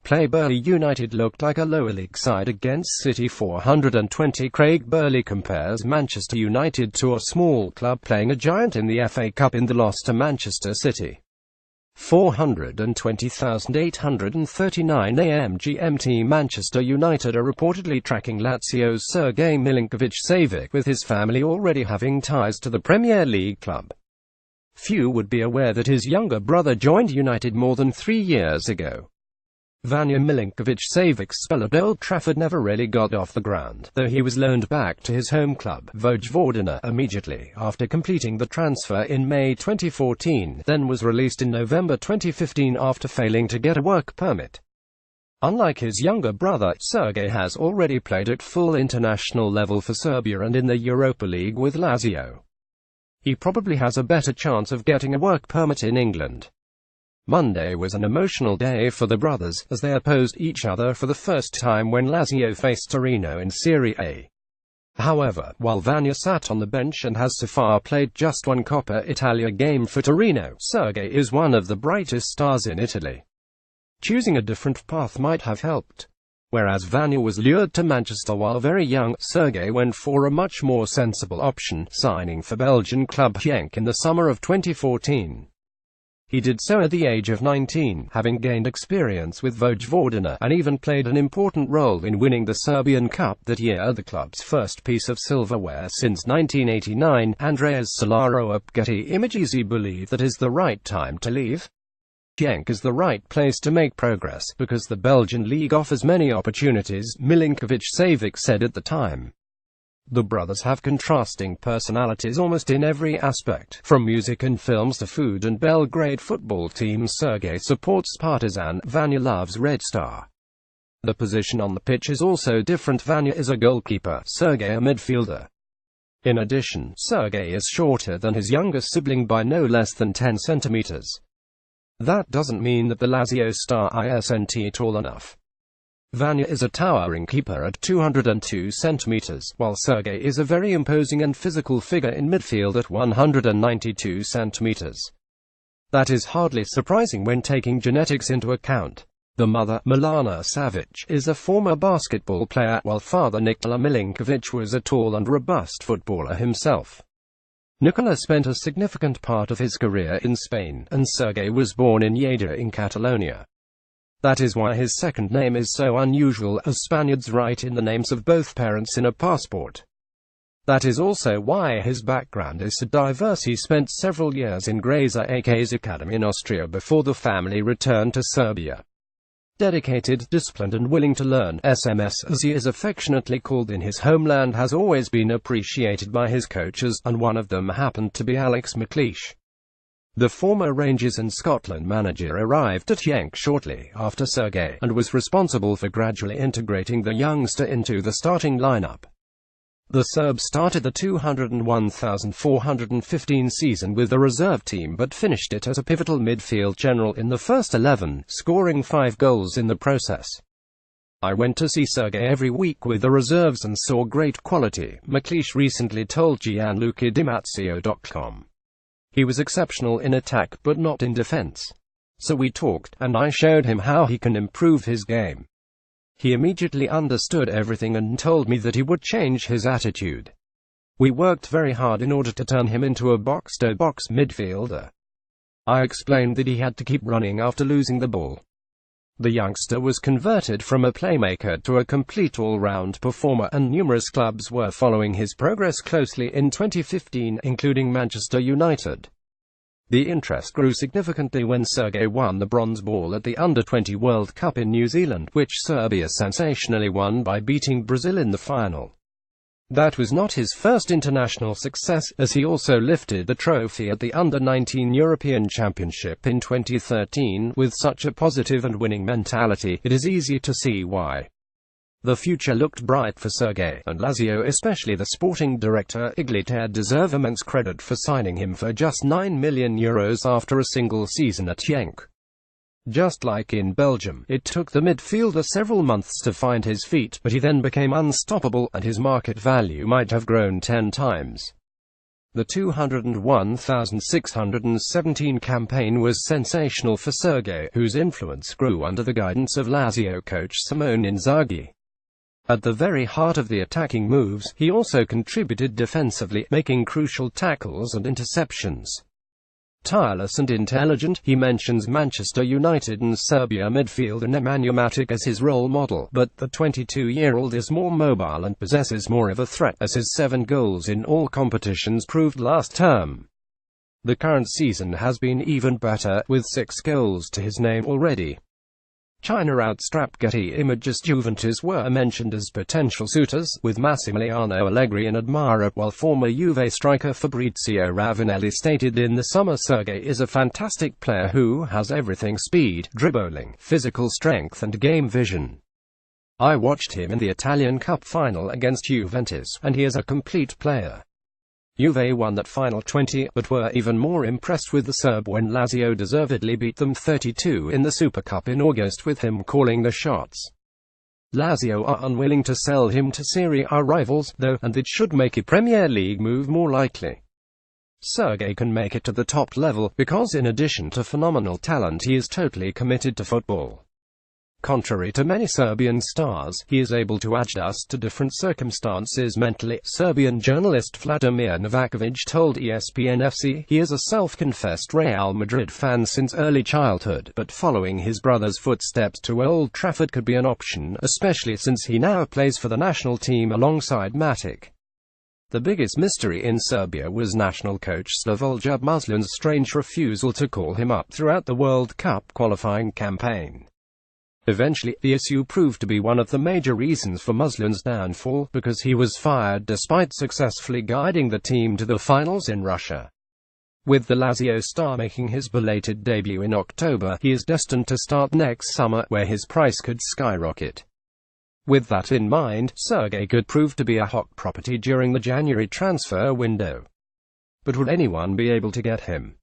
play, Burley United looked like a lower league side against City 420. Craig Burley compares Manchester United to a small club playing a giant in the FA Cup in the loss to Manchester City. 420,839 AM GMT. Manchester United are reportedly tracking Lazio's Sergej Milinkovic-Savic, with his family already having ties to the Premier League club. Few would be aware that his younger brother joined United more than 3 years ago. Vanja Milinkovic-Savic's spell at Old Trafford never really got off the ground, though he was loaned back to his home club, Vojvodina, immediately after completing the transfer in May 2014, then was released in November 2015 after failing to get a work permit. Unlike his younger brother, Sergej has already played at full international level for Serbia and in the Europa League with Lazio. He probably has a better chance of getting a work permit in England. Monday was an emotional day for the brothers, as they opposed each other for the first time when Lazio faced Torino in Serie A. However, while Vanja sat on the bench and has so far played just one Coppa Italia game for Torino, Sergej is one of the brightest stars in Italy. Choosing a different path might have helped. Whereas Vanja was lured to Manchester while very young, Sergej went for a much more sensible option, signing for Belgian club Genk in the summer of 2014. He did so at the age of 19, having gained experience with Vojvodina, and even played an important role in winning the Serbian Cup that year, the club's first piece of silverware since 1989. Andreas Solaro of Getty Images believe that is the right time to leave. Genk is the right place to make progress, because the Belgian league offers many opportunities, Milinkovic-Savic said at the time. The brothers have contrasting personalities almost in every aspect, from music and films to food and Belgrade football teams. Sergej supports Partizan, Vanja loves Red Star. The position on the pitch is also different. Vanja is a goalkeeper, Sergej a midfielder. In addition, Sergej is shorter than his younger sibling by no less than 10 centimeters. That doesn't mean that the Lazio star isn't tall enough. Vanja is a towering keeper at 202 centimeters, while Sergej is a very imposing and physical figure in midfield at 192 centimeters. That is hardly surprising when taking genetics into account. The mother, Milinkovic-Savic, is a former basketball player, while father Nikola Milinkovic was a tall and robust footballer himself. Nikola spent a significant part of his career in Spain, and Sergej was born in Lleida in Catalonia. That is why his second name is so unusual, as Spaniards write in the names of both parents in a passport. That is also why his background is so diverse. He spent several years in Grazer AK's academy in Austria before the family returned to Serbia. Dedicated, disciplined and willing to learn, SMS as he is affectionately called in his homeland, has always been appreciated by his coaches, and one of them happened to be Alex McLeish. The former Rangers and Scotland manager arrived at Genk shortly after Sergej, and was responsible for gradually integrating the youngster into the starting lineup. The Serb started the 201,415 season with the reserve team but finished it as a pivotal midfield general in the first 11, scoring 5 goals in the process. I went to see Sergej every week with the reserves and saw great quality, McLeish recently told GianlucaDiMarzio.com. He was exceptional in attack but not in defense. So we talked, and I showed him how he can improve his game. He immediately understood everything and told me that he would change his attitude. We worked very hard in order to turn him into a box-to-box midfielder. I explained that he had to keep running after losing the ball. The youngster was converted from a playmaker to a complete all-round performer, and numerous clubs were following his progress closely in 2015, including Manchester United. The interest grew significantly when Sergej won the bronze ball at the Under-20 World Cup in New Zealand, which Serbia sensationally won by beating Brazil in the final. That was not his first international success, as he also lifted the trophy at the Under-19 European Championship in 2013. With such a positive and winning mentality, it is easy to see why. The future looked bright for Sergej, and Lazio, especially the sporting director, Igliter, deserve immense credit for signing him for just €9 million after a single season at Genk. Just like in Belgium, it took the midfielder several months to find his feet, but he then became unstoppable, and his market value might have grown 10 times. The 201,617 campaign was sensational for Sergej, whose influence grew under the guidance of Lazio coach Simone Inzaghi. At the very heart of the attacking moves, he also contributed defensively, making crucial tackles and interceptions. Tireless and intelligent, he mentions Manchester United and Serbia midfielder Nemanja Matic as his role model, but the 22-year-old is more mobile and possesses more of a threat, as his 7 goals in all competitions proved last term. The current season has been even better, with 6 goals to his name already. China outstrapped Getty Images. Juventus were mentioned as potential suitors, with Massimiliano Allegri an admirer, while former Juve striker Fabrizio Ravanelli stated in the summer Sergej is a fantastic player who has everything: speed, dribbling, physical strength and game vision. I watched him in the Italian Cup final against Juventus, and he is a complete player. Juve won that final 20, but were even more impressed with the Serb when Lazio deservedly beat them 32 in the Super Cup in August, with him calling the shots. Lazio are unwilling to sell him to Serie A rivals, though, and it should make a Premier League move more likely. Sergej can make it to the top level, because in addition to phenomenal talent he is totally committed to football. Contrary to many Serbian stars, he is able to adjust to different circumstances mentally. Serbian journalist Vladimir Novakovic told ESPN FC he is a self-confessed Real Madrid fan since early childhood, but following his brother's footsteps to Old Trafford could be an option, especially since he now plays for the national team alongside Matic. The biggest mystery in Serbia was national coach Slavoljub Muslin's strange refusal to call him up throughout the World Cup qualifying campaign. Eventually, the issue proved to be one of the major reasons for Muslin's downfall, because he was fired despite successfully guiding the team to the finals in Russia. With the Lazio star making his belated debut in October, he is destined to start next summer, where his price could skyrocket. With that in mind, Sergej could prove to be a hot property during the January transfer window. But would anyone be able to get him?